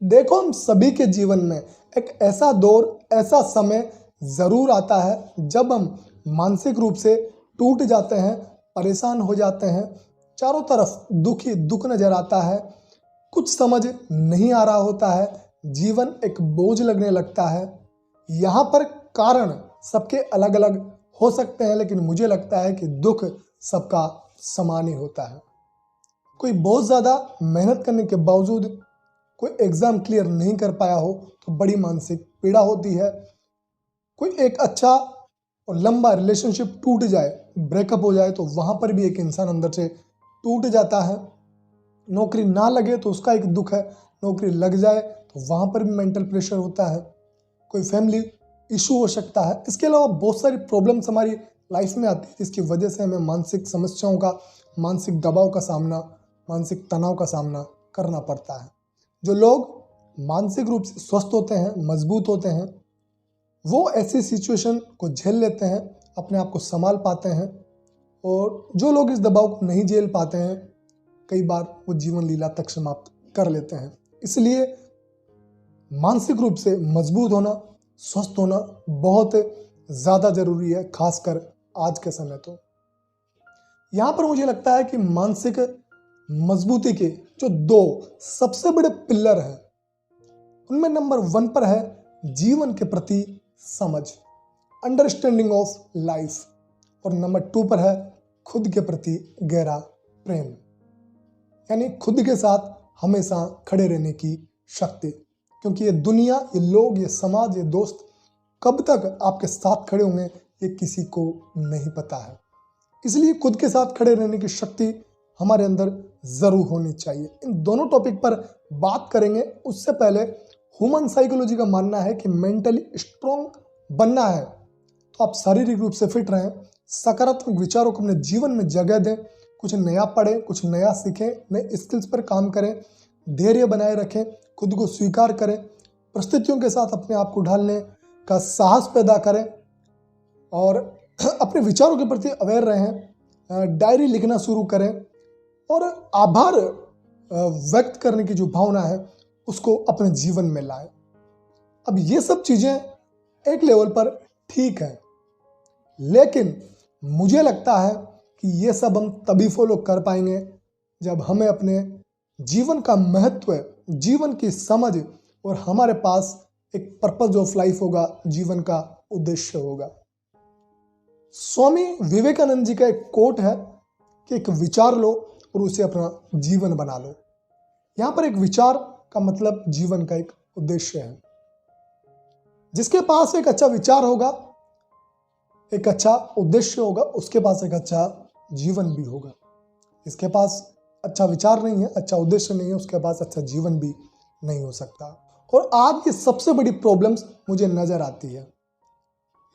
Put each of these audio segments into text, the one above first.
देखो, हम सभी के जीवन में एक ऐसा दौर, ऐसा समय ज़रूर आता है जब हम मानसिक रूप से टूट जाते हैं, परेशान हो जाते हैं, चारों तरफ दुख ही दुख नज़र आता है, कुछ समझ नहीं आ रहा होता है, जीवन एक बोझ लगने लगता है। यहाँ पर कारण सबके अलग-अलग हो सकते हैं, लेकिन मुझे लगता है कि दुख सबका समान ही होता है। कोई बहुत ज़्यादा मेहनत करने के बावजूद कोई एग्ज़ाम क्लियर नहीं कर पाया हो तो बड़ी मानसिक पीड़ा होती है। कोई एक अच्छा और लंबा रिलेशनशिप टूट जाए, ब्रेकअप हो जाए, तो वहाँ पर भी एक इंसान अंदर से टूट जाता है। नौकरी ना लगे तो उसका एक दुख है, नौकरी लग जाए तो वहाँ पर भी मेंटल प्रेशर होता है। कोई फैमिली इशू हो सकता है। इसके अलावा बहुत सारी प्रॉब्लम्स हमारी लाइफ में आती है जिसकी वजह से हमें मानसिक समस्याओं का, मानसिक दबाव का सामना, मानसिक तनाव का सामना करना पड़ता है। जो लोग मानसिक रूप से स्वस्थ होते हैं, मजबूत होते हैं, वो ऐसी सिचुएशन को झेल लेते हैं, अपने आप को संभाल पाते हैं। और जो लोग इस दबाव को नहीं झेल पाते हैं, कई बार वो जीवन लीला तक समाप्त कर लेते हैं। इसलिए मानसिक रूप से मजबूत होना, स्वस्थ होना बहुत ज़्यादा ज़रूरी है, खासकर आज के समय। तो यहाँ पर मुझे लगता है कि मानसिक मजबूती के जो दो सबसे बड़े पिलर हैं, उनमें नंबर 1 पर है जीवन के प्रति समझ, अंडरस्टैंडिंग ऑफ लाइफ, और नंबर 2 पर है खुद के प्रति गहरा प्रेम, यानी खुद के साथ हमेशा खड़े रहने की शक्ति। क्योंकि ये दुनिया, ये लोग, ये समाज, ये दोस्त कब तक आपके साथ खड़े होंगे ये किसी को नहीं पता है। इसलिए खुद के साथ खड़े रहने की शक्ति हमारे अंदर जरूर होनी चाहिए। इन दोनों टॉपिक पर बात करेंगे। उससे पहले ह्यूमन साइकोलॉजी का मानना है कि मेंटली स्ट्रॉन्ग बनना है तो आप शारीरिक रूप से फिट रहें, सकारात्मक विचारों को अपने जीवन में जगह दें, कुछ नया पढ़ें, कुछ नया सीखें, नए स्किल्स पर काम करें, धैर्य बनाए रखें, खुद को स्वीकार करें, परिस्थितियों के साथ अपने आप को ढालने का साहस पैदा करें और अपने विचारों के प्रति अवेयर रहें, डायरी लिखना शुरू करें और आभार व्यक्त करने की जो भावना है उसको अपने जीवन में लाएं। अब ये सब चीज़ें एक लेवल पर ठीक है, लेकिन मुझे लगता है कि ये सब हम तभी फॉलो कर पाएंगे जब हमें अपने जीवन का महत्व, जीवन की समझ और हमारे पास एक पर्पस ऑफ लाइफ होगा, जीवन का उद्देश्य होगा। स्वामी विवेकानंद जी का एक कोट है कि एक विचार लो और उसे अपना जीवन बना लो। यहाँ पर एक विचार का मतलब जीवन का एक उद्देश्य है। जिसके पास एक अच्छा विचार होगा, एक अच्छा उद्देश्य होगा, उसके पास एक अच्छा जीवन भी होगा। इसके पास अच्छा विचार नहीं है, अच्छा उद्देश्य नहीं है, उसके पास अच्छा जीवन भी नहीं हो सकता। और आज की सबसे बड़ी प्रॉब्लम्स मुझे नजर आती है,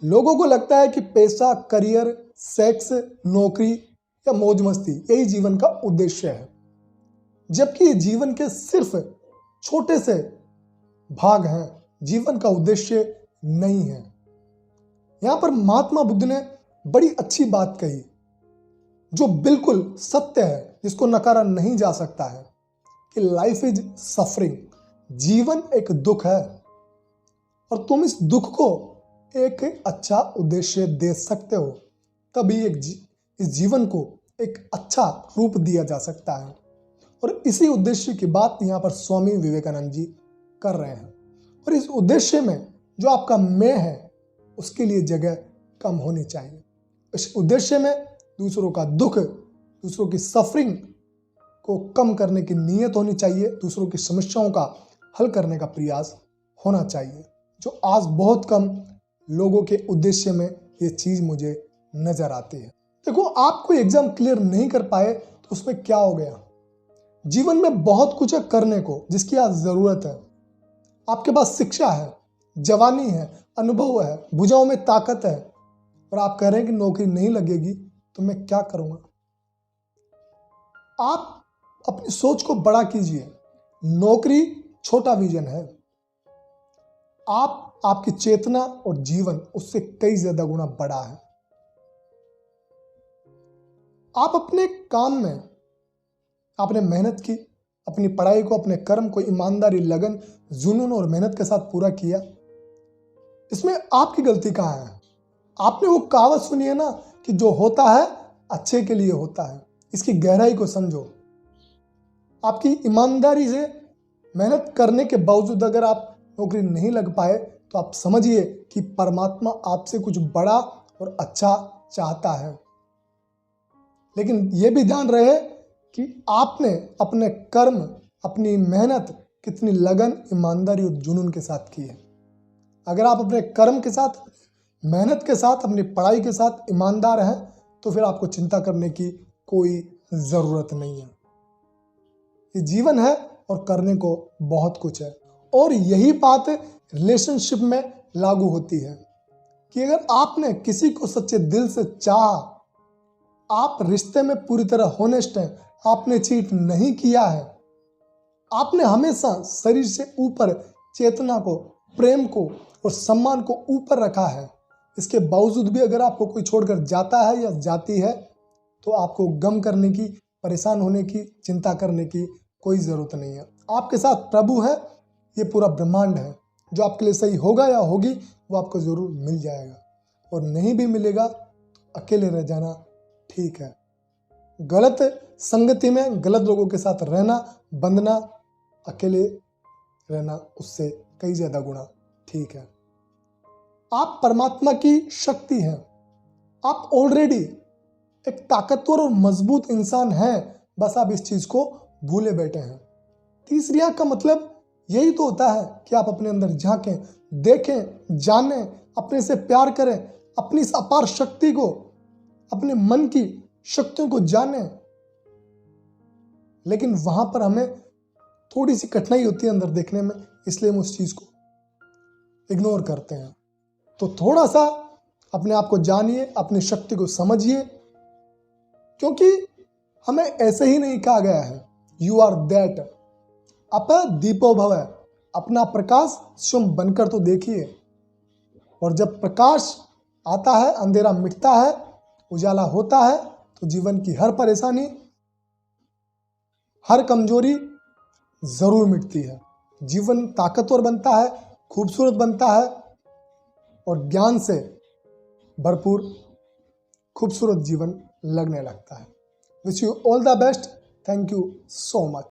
लोगों को लगता है कि पैसा, करियर, सेक्स, नौकरी या मौज मस्ती यही जीवन का उद्देश्य है, जबकि जीवन के सिर्फ छोटे से भाग हैं, जीवन का उद्देश्य नहीं है। यहां पर महात्मा बुद्ध ने बड़ी अच्छी बात कही जो बिल्कुल सत्य है, जिसको नकारा नहीं जा सकता है कि लाइफ इज सफरिंग, जीवन एक दुख है और तुम इस दुख को एक अच्छा उद्देश्य दे सकते हो, तभी इस जीवन को एक अच्छा रूप दिया जा सकता है। और इसी उद्देश्य की बात यहाँ पर स्वामी विवेकानंद जी कर रहे हैं। और इस उद्देश्य में जो आपका मैं है उसके लिए जगह कम होनी चाहिए। इस उद्देश्य में दूसरों का दुख, दूसरों की सफरिंग को कम करने की नीयत होनी चाहिए, दूसरों की समस्याओं का हल करने का प्रयास होना चाहिए, जो आज बहुत कम लोगों के उद्देश्य में ये चीज मुझे नजर आती है। देखो, आप कोई एग्जाम क्लियर नहीं कर पाए तो उसमें क्या हो गया? जीवन में बहुत कुछ है करने को जिसकी आज जरूरत है। आपके पास शिक्षा है, जवानी है, अनुभव है, भुजाओं में ताकत है, और आप कह रहे हैं कि नौकरी नहीं लगेगी तो मैं क्या करूंगा? आप अपनी सोच को बड़ा कीजिए। नौकरी छोटा विजन है, आपकी चेतना और जीवन उससे कई ज्यादा गुना बड़ा है। आप अपने काम में आपने मेहनत की, अपनी पढ़ाई को, अपने कर्म को ईमानदारी, लगन, जुनून और मेहनत के साथ पूरा किया। इसमें आपकी गलती कहाँ है? आपने वो कहावत सुनी है ना कि जो होता है अच्छे के लिए होता है। इसकी गहराई को समझो। आपकी ईमानदारी से मेहनत करने के बावजूद अगर आप नौकरी नहीं लग पाए तो आप समझिए कि परमात्मा आपसे कुछ बड़ा और अच्छा चाहता है। लेकिन यह भी ध्यान रहे कि आपने अपने कर्म, अपनी मेहनत कितनी लगन, ईमानदारी और जुनून के साथ की है। अगर आप अपने कर्म के साथ, मेहनत के साथ, अपनी पढ़ाई के साथ ईमानदार हैं तो फिर आपको चिंता करने की कोई ज़रूरत नहीं है। ये जीवन है और करने को बहुत कुछ है। और यही बात रिलेशनशिप में लागू होती है कि अगर आपने किसी को सच्चे दिल से चाहा, आप रिश्ते में पूरी तरह होनेस्ट हैं, आपने चीट नहीं किया है, आपने हमेशा शरीर से ऊपर चेतना को, प्रेम को और सम्मान को ऊपर रखा है, इसके बावजूद भी अगर आपको कोई छोड़कर जाता है या जाती है तो आपको गम करने की, परेशान होने की, चिंता करने की कोई ज़रूरत नहीं है। आपके साथ प्रभु है, ये पूरा ब्रह्मांड है। जो आपके लिए सही होगा या होगी वो आपको ज़रूर मिल जाएगा, और नहीं भी मिलेगा तो अकेले रह जाना ठीक है। गलत संगति में गलत लोगों के साथ रहना, बंधना, अकेले रहना उससे कई ज़्यादा गुना ठीक है। आप परमात्मा की शक्ति हैं। आप ऑलरेडी एक ताकतवर और मजबूत इंसान हैं, बस आप इस चीज़ को भूले बैठे हैं। तीसरी आंख का मतलब यही तो होता है कि आप अपने अंदर झांकें, देखें, जानें, अपने से प्यार करें, अपनी इस अपार शक्ति को, अपने मन की शक्तियों को जानें। लेकिन वहां पर हमें थोड़ी सी कठिनाई होती है अंदर देखने में, इसलिए हम उस चीज़ को इग्नोर करते हैं। तो थोड़ा सा अपने आप को जानिए, अपनी शक्ति को समझिए, क्योंकि हमें ऐसे ही नहीं कहा गया है यू आर दैट, अप दीपो भव, अपना प्रकाश स्वयं बनकर तो देखिए। और जब प्रकाश आता है, अंधेरा मिटता है, उजाला होता है, तो जीवन की हर परेशानी, हर कमजोरी जरूर मिटती है। जीवन ताकतवर बनता है, खूबसूरत बनता है और ज्ञान से भरपूर खूबसूरत जीवन लगने लगता है। Wish you all the best. Thank you so much.